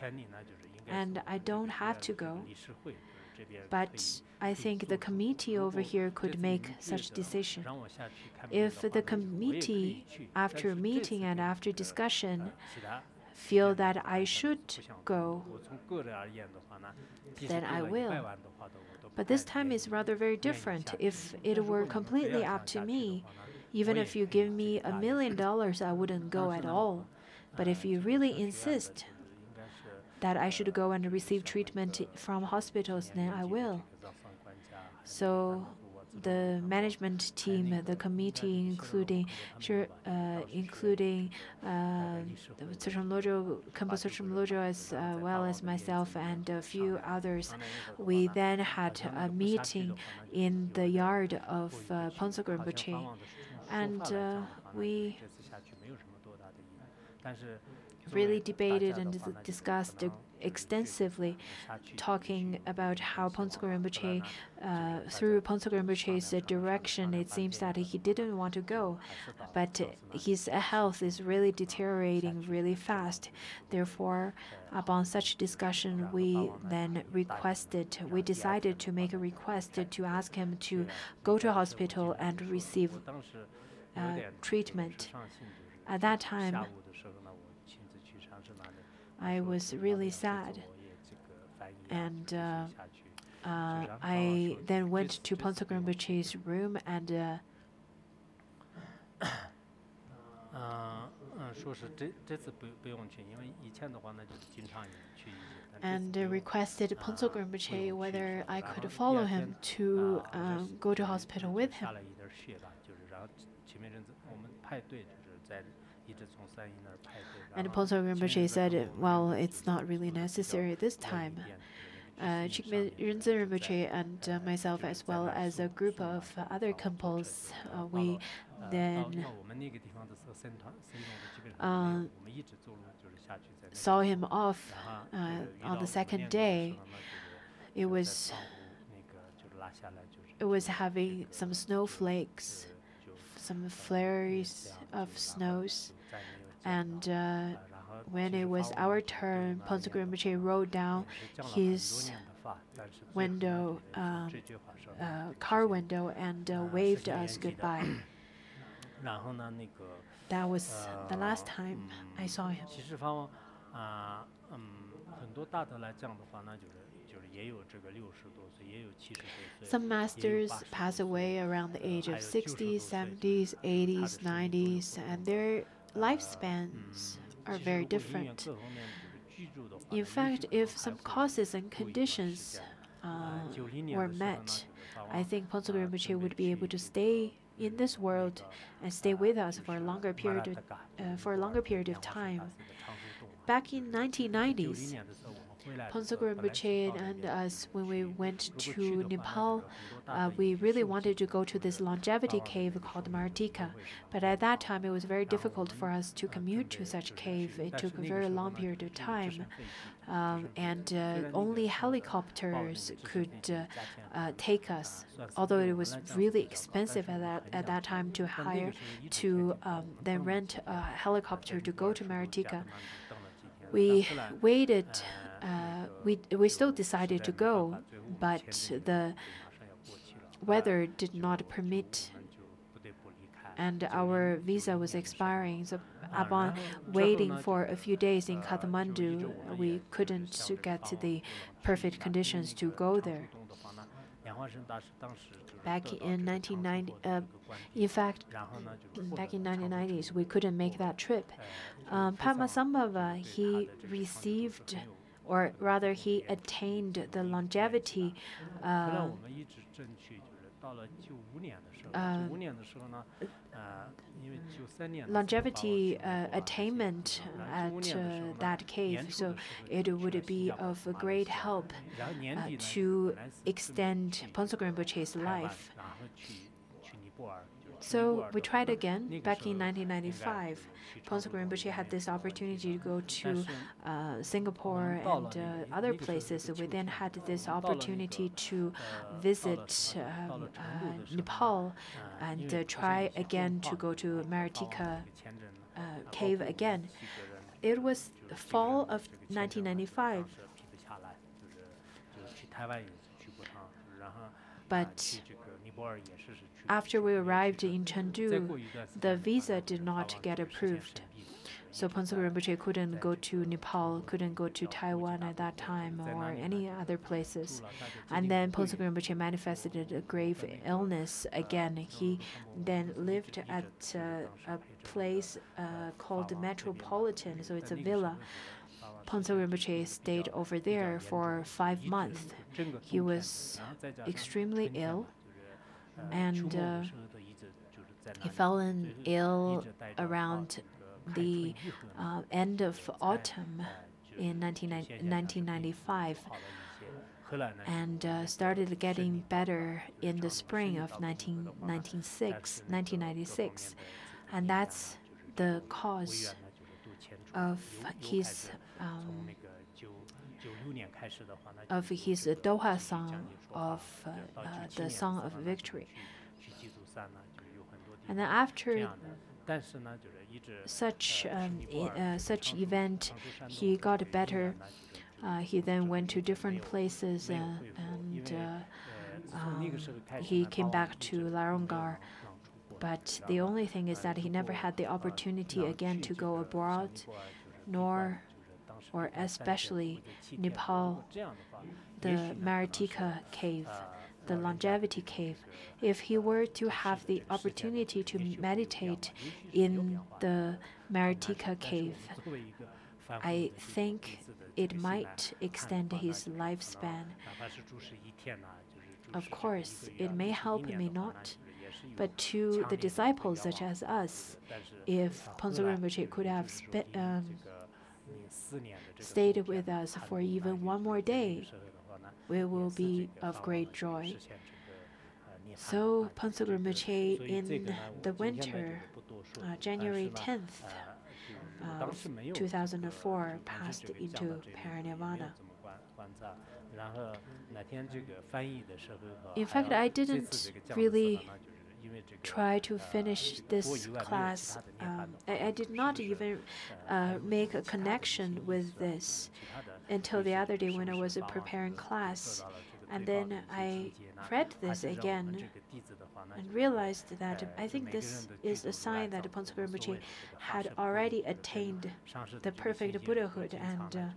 [SPEAKER 1] and I don't have to go, but I think the committee over here could make such decision. If the committee, after meeting and after discussion, feel that I should go, then I will. But this time is rather very different. If it were completely up to me, even if you give me $1 million, I wouldn't go at all. But if you really insist that I should go and receive treatment from hospitals, then I will. So the management team, the committee, including Khenpo Tsotrem Lodro, as well as myself and a few others, we then had a meeting in the yard of Ponzo Rinpoche, and we really debated and discussed extensively, talking about how Ponzo Rinpoche, through Ponzo Rinpoche's direction, it seems that he didn't want to go, but his health is really deteriorating really fast. Therefore, upon such discussion, we decided to make a request to ask him to go to hospital and receive treatment. At that time, I was really sad, and I then went to Ponzo Rinpoche's room and requested Ponzo Rinpoche whether I could follow him to go to hospital with him. And Ponzo Rinpoche said, well, it's not really necessary this time. Chikme Rinzin Rinpoche and myself, as well as a group of other Khenpos, we then saw him off on the second day It was having some snowflakes, some flurries of snows, and when it was our turn, Ponce Rinpoche rolled down his window, car window, and waved us goodbye. That was the last time I saw him. Some masters pass away around the age of 60s, 70s, 80s, 90s, and their lifespans are very different. In fact, if some causes and conditions were met, I think Ponce Rinpoche would be able to stay in this world and stay with us for a longer period of time. Back in 1990s, Ponce Rinpoche and us, when we went to Nepal, we really wanted to go to this longevity cave called Martika. But at that time, it was very difficult for us to commute to such cave. It took a very long period of time. And only helicopters could take us, although it was really expensive at that time to then rent a helicopter to go to Maritika. We waited. We still decided to go, but the weather did not permit, and our visa was expiring. So upon waiting for a few days in Kathmandu, we couldn't get to the perfect conditions to go there. Back in 1990, in fact, back in 1990s, we couldn't make that trip. Padmasambhava, he received, or rather, he attained the longevity attainment at that cave, so it would be of a great help to extend Ponce Rinpoche's life. So we tried again back in 1995. Ponce Rinpoche had this opportunity to go to Singapore and other places. We then had this opportunity to visit Nepal and try again to go to Maritika cave again. It was fall of 1995. But after we arrived in Chengdu, the visa did not get approved. So Ponce Rinpoche couldn't go to Nepal, couldn't go to Taiwan at that time or any other places. And then Ponce Rinpoche manifested a grave illness again. He then lived at a place called Metropolitan, so it's a villa. Ponce Rinpoche stayed over there for 5 months. He was extremely ill, and he fell ill around the end of autumn in 1995 and started getting better in the spring of 1996. And that's the cause of his Doha song of the Song of Victory. And then after such event, he got better. He then went to different places and he came back to Larangar. But the only thing is that he never had the opportunity again to go abroad, or especially Nepal, the Maritika cave, the longevity cave. If he were to have the opportunity to meditate in the Maritika cave, I think it might extend his lifespan. Of course, it may help, it may not. But to the disciples such as us, if Ponce Rinpoche could have stayed with us for even one more day, we will be of great joy. So Ponce Rinpoche in the winter, January 10th, 2004, passed into parinirvana. In fact, I didn't really try to finish this class. I did not even make a connection with this until the other day when I was preparing class. And then I read this again and realized that I think this is a sign that Pongsu Rinpoche had already attained the perfect Buddhahood, and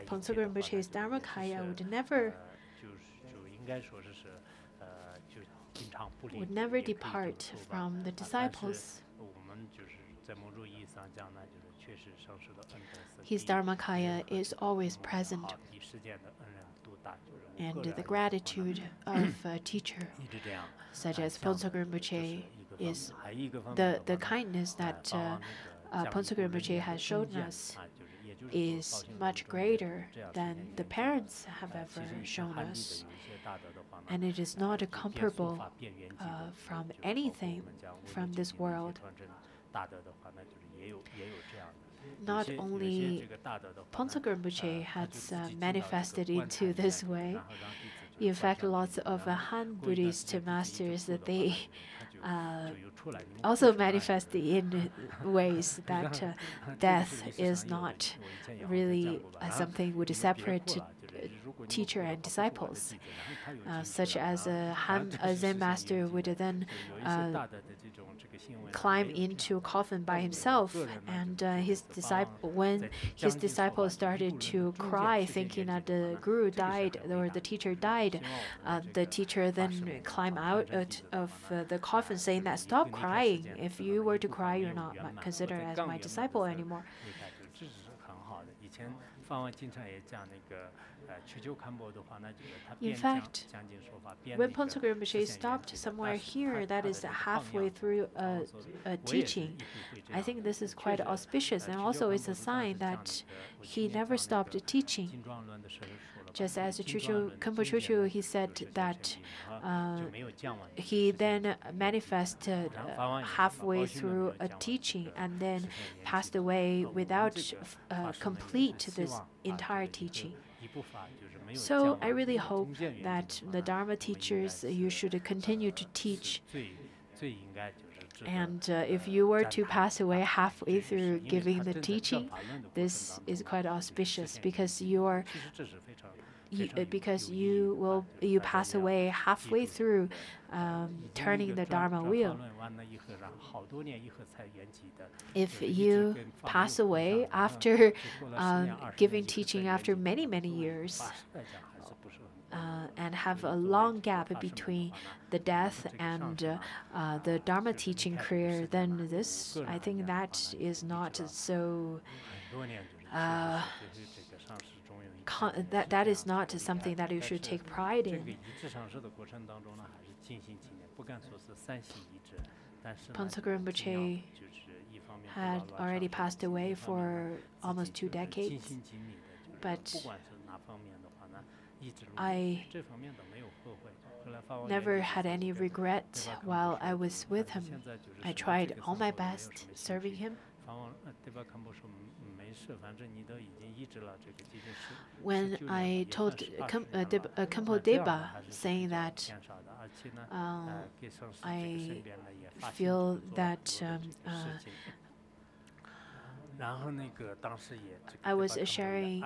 [SPEAKER 1] Pongsu Rinpoche's Dharmakaya would never depart from the disciples. His Dharmakaya is always present, and the gratitude of a teacher, such as Pongsu Rinpoche, is the kindness that Pongsu Rinpoche has shown us is much greater than the parents have ever shown us. And it is not comparable from anything from this world. Not only Pongsu Rinpoche has manifested into this way. In fact, lots of Han Buddhist masters, that they also manifest in ways that death is not really something would separate teacher and disciples, such as a Zen master would then climb into a coffin by himself, and when his disciples started to cry, thinking that the guru died or the teacher died, the teacher then climbed out of the coffin, saying that stop crying. If you were to cry, you're not considered as my disciple anymore. In fact, when Pongsu Rinpoche stopped somewhere here, that is halfway through a teaching, I think this is quite auspicious, and also it's a sign that he never stopped teaching. Just as Khenpo Chuchu, he said that he then manifested halfway through a teaching and then passed away without complete this entire teaching. So I really hope that the Dharma teachers, you should continue to teach. And if you were to pass away halfway through giving the teaching, this is quite auspicious, because you pass away halfway through turning the Dharma wheel. If you pass away after giving teaching after many, many years, and have a long gap between the death and the Dharma teaching career, then this, I think that is not so that is not something that you should take pride in. Pongsu Rinpoche had already passed away for almost 2 decades, but I never had any regret while I was with him. I tried all my best serving him. When I told Khenpo Deba, saying that I feel that I was sharing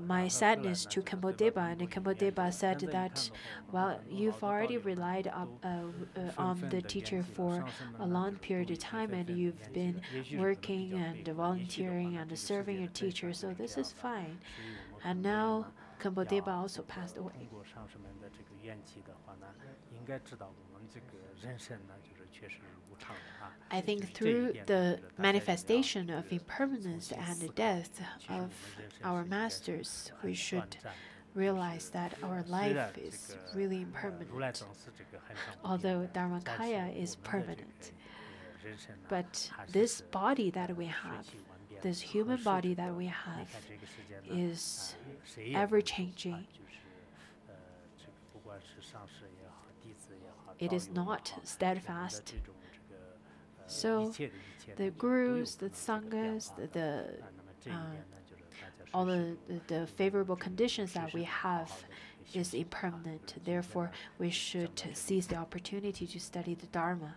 [SPEAKER 1] my sadness to Khenpo Deba, and Khenpo Deba said that, well, you've already relied on the teacher for a long period of time, and you've been working and volunteering and serving your teacher, so this is fine. And now Khenpo Deba also passed away. I think through the manifestation of impermanence and the death of our masters, we should realize that our life is really impermanent, although Dharmakaya is permanent. But this body that we have, this human body that we have, is ever-changing. It is not steadfast. So the gurus, the sanghas, all the favorable conditions that we have is impermanent. Therefore, we should seize the opportunity to study the Dharma.